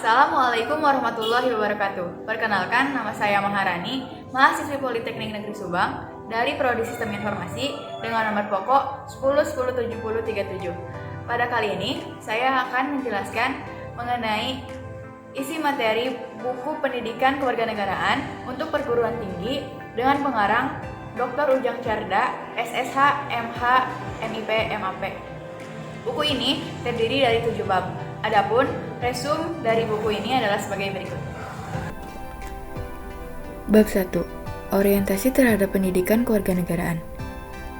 Assalamualaikum warahmatullahi wabarakatuh. Perkenalkan, nama saya Maharani, mahasiswi Politeknik Negeri Subang dari Prodi Sistem Informasi dengan nomor pokok 10107037. Pada kali ini, saya akan menjelaskan mengenai isi materi buku pendidikan kewarganegaraan untuk perguruan tinggi dengan pengarang Dr. Ujang Carda, SSH, MH, MIP, MAP. Buku ini terdiri dari 7 bab. Adapun resume dari buku ini adalah sebagai berikut. Bab 1. Orientasi terhadap pendidikan kewarganegaraan.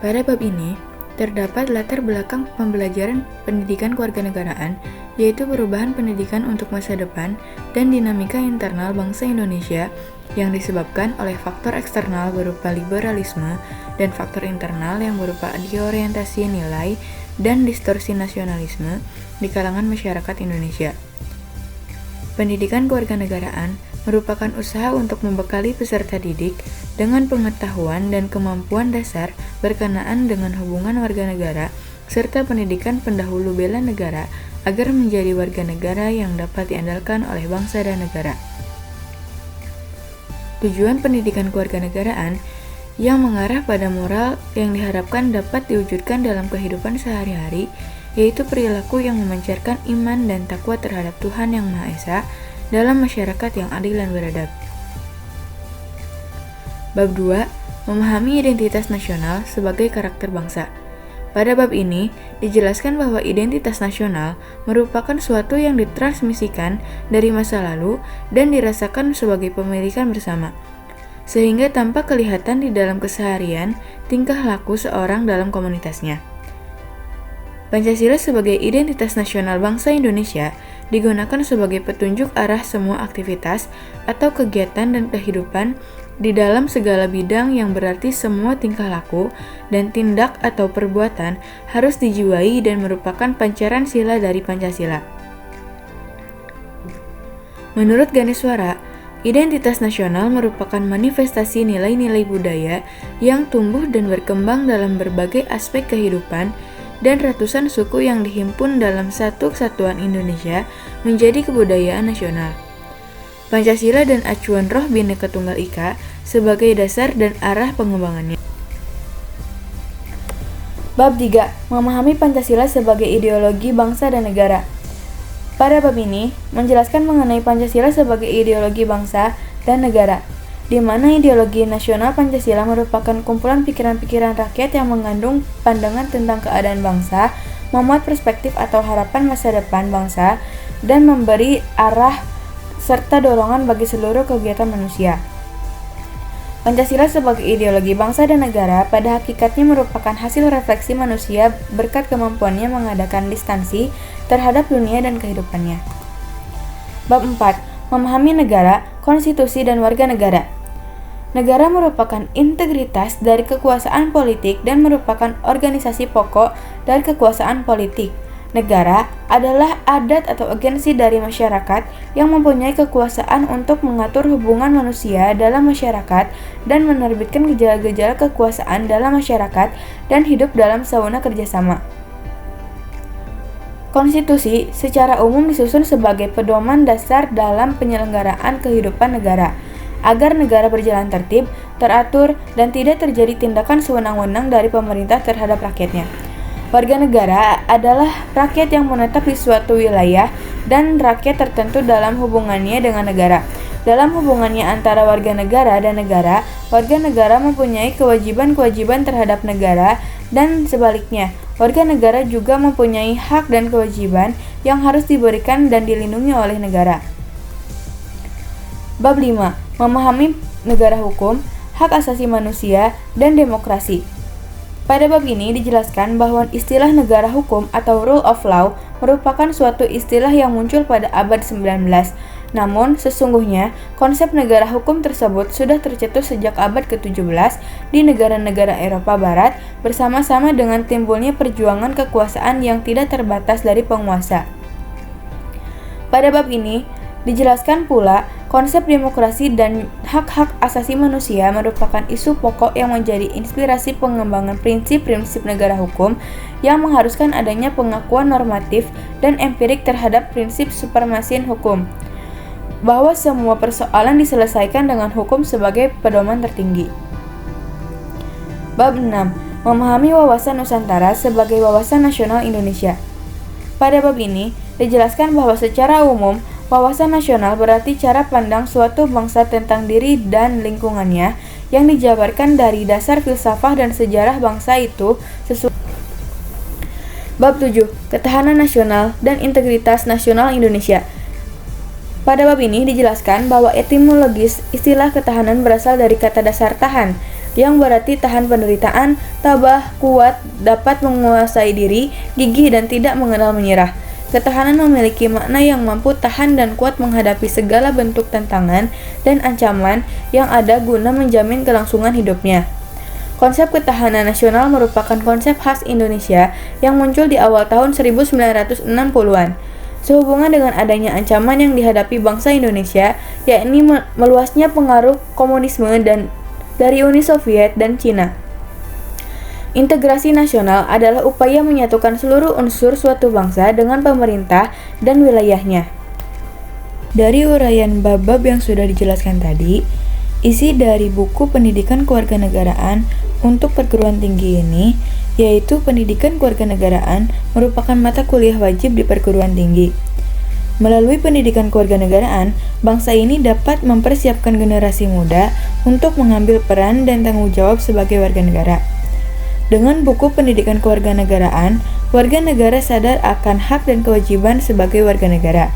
Pada bab ini, terdapat latar belakang pembelajaran pendidikan kewarganegaraan, yaitu perubahan pendidikan untuk masa depan dan dinamika internal bangsa Indonesia yang disebabkan oleh faktor eksternal berupa liberalisme dan faktor internal yang berupa diorientasi nilai dan distorsi nasionalisme di kalangan masyarakat Indonesia. Pendidikan kewarganegaraan merupakan usaha untuk membekali peserta didik dengan pengetahuan dan kemampuan dasar berkenaan dengan hubungan warga negara serta pendidikan pendahulu bela negara agar menjadi warga negara yang dapat diandalkan oleh bangsa dan negara. Tujuan pendidikan kewarganegaraan yang mengarah pada moral yang diharapkan dapat diwujudkan dalam kehidupan sehari-hari, yaitu perilaku yang memancarkan iman dan takwa terhadap Tuhan Yang Maha Esa dalam masyarakat yang adil dan beradab. Bab 2. Memahami identitas nasional sebagai karakter bangsa. Pada bab ini, dijelaskan bahwa identitas nasional merupakan suatu yang ditransmisikan dari masa lalu dan dirasakan sebagai pemilikan bersama, sehingga tampak kelihatan di dalam keseharian tingkah laku seorang dalam komunitasnya. Pancasila sebagai identitas nasional bangsa Indonesia digunakan sebagai petunjuk arah semua aktivitas atau kegiatan dan kehidupan di dalam segala bidang, yang berarti semua tingkah laku dan tindak atau perbuatan harus dijiwai dan merupakan pancaran sila dari Pancasila. Menurut Ganeswara, identitas nasional merupakan manifestasi nilai-nilai budaya yang tumbuh dan berkembang dalam berbagai aspek kehidupan dan ratusan suku yang dihimpun dalam satu kesatuan Indonesia menjadi kebudayaan nasional. Pancasila dan acuan roh Bhinneka Tunggal Ika sebagai dasar dan arah pengembangannya. Bab 3. Memahami Pancasila sebagai ideologi bangsa dan negara. Pada bab ini, menjelaskan mengenai Pancasila sebagai ideologi bangsa dan negara, di mana ideologi nasional Pancasila merupakan kumpulan pikiran-pikiran rakyat yang mengandung pandangan tentang keadaan bangsa, memuat perspektif atau harapan masa depan bangsa, dan memberi arah serta dorongan bagi seluruh kegiatan manusia. Pancasila sebagai ideologi bangsa dan negara pada hakikatnya merupakan hasil refleksi manusia berkat kemampuannya mengadakan distansi terhadap dunia dan kehidupannya. Bab 4. Memahami negara, konstitusi, dan warga negara. Negara merupakan integritas dari kekuasaan politik dan merupakan organisasi pokok dari kekuasaan politik. Negara adalah adat atau agensi dari masyarakat yang mempunyai kekuasaan untuk mengatur hubungan manusia dalam masyarakat dan menerbitkan gejala-gejala kekuasaan dalam masyarakat dan hidup dalam sauna kerjasama. Konstitusi secara umum disusun sebagai pedoman dasar dalam penyelenggaraan kehidupan negara, agar negara berjalan tertib, teratur, dan tidak terjadi tindakan sewenang-wenang dari pemerintah terhadap rakyatnya. Warga negara adalah rakyat yang menetap di suatu wilayah dan rakyat tertentu dalam hubungannya dengan negara. Dalam hubungannya antara warga negara dan negara, warga negara mempunyai kewajiban-kewajiban terhadap negara dan sebaliknya. Warga negara juga mempunyai hak dan kewajiban yang harus diberikan dan dilindungi oleh negara. Bab 5. Memahami negara hukum, hak asasi manusia, dan demokrasi. Pada bab ini dijelaskan bahwa istilah negara hukum atau rule of law merupakan suatu istilah yang muncul pada abad 19. Namun, sesungguhnya konsep negara hukum tersebut sudah tercetus sejak abad ke-17 di negara-negara Eropa Barat bersama-sama dengan timbulnya perjuangan kekuasaan yang tidak terbatas dari penguasa. Pada bab ini, dijelaskan pula konsep demokrasi dan hak-hak asasi manusia merupakan isu pokok yang menjadi inspirasi pengembangan prinsip-prinsip negara hukum yang mengharuskan adanya pengakuan normatif dan empirik terhadap prinsip supremasi hukum. bahwa semua persoalan diselesaikan dengan hukum sebagai pedoman tertinggi. Bab 6. Memahami wawasan Nusantara sebagai wawasan nasional Indonesia. Pada bab ini, dijelaskan bahwa secara umum, wawasan nasional berarti cara pandang suatu bangsa tentang diri dan lingkungannya yang dijabarkan dari dasar filsafah dan sejarah bangsa itu sesuai. Bab 7. Ketahanan nasional dan integritas nasional Indonesia. Pada bab ini dijelaskan bahwa etimologis istilah ketahanan berasal dari kata dasar tahan, yang berarti tahan penderitaan, tabah, kuat, dapat menguasai diri, gigih, dan tidak mengenal menyerah. Ketahanan memiliki makna yang mampu tahan dan kuat menghadapi segala bentuk tantangan dan ancaman yang ada guna menjamin kelangsungan hidupnya. Konsep ketahanan nasional merupakan konsep khas Indonesia yang muncul di awal tahun 1960-an. Sehubungan dengan adanya ancaman yang dihadapi bangsa Indonesia, yakni meluasnya pengaruh komunisme dan dari Uni Soviet dan Cina. Integrasi nasional adalah upaya menyatukan seluruh unsur suatu bangsa dengan pemerintah dan wilayahnya. Dari uraian bab-bab yang sudah dijelaskan tadi, isi dari buku Pendidikan Kewarganegaraan untuk perguruan tinggi ini, yaitu Pendidikan Kewarganegaraan merupakan mata kuliah wajib di perguruan tinggi. Melalui pendidikan kewarganegaraan, bangsa ini dapat mempersiapkan generasi muda untuk mengambil peran dan tanggung jawab sebagai warga negara. Dengan buku Pendidikan Kewarganegaraan, warga negara sadar akan hak dan kewajiban sebagai warga negara,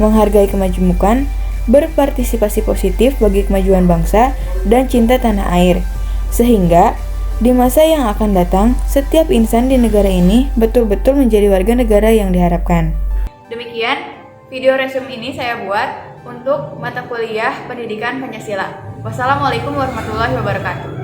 menghargai kemajemukan, berpartisipasi positif bagi kemajuan bangsa, dan cinta tanah air, sehingga di masa yang akan datang, setiap insan di negara ini betul-betul menjadi warga negara yang diharapkan. Demikian video resume ini saya buat untuk mata kuliah Pendidikan Pancasila. Wassalamualaikum warahmatullahi wabarakatuh.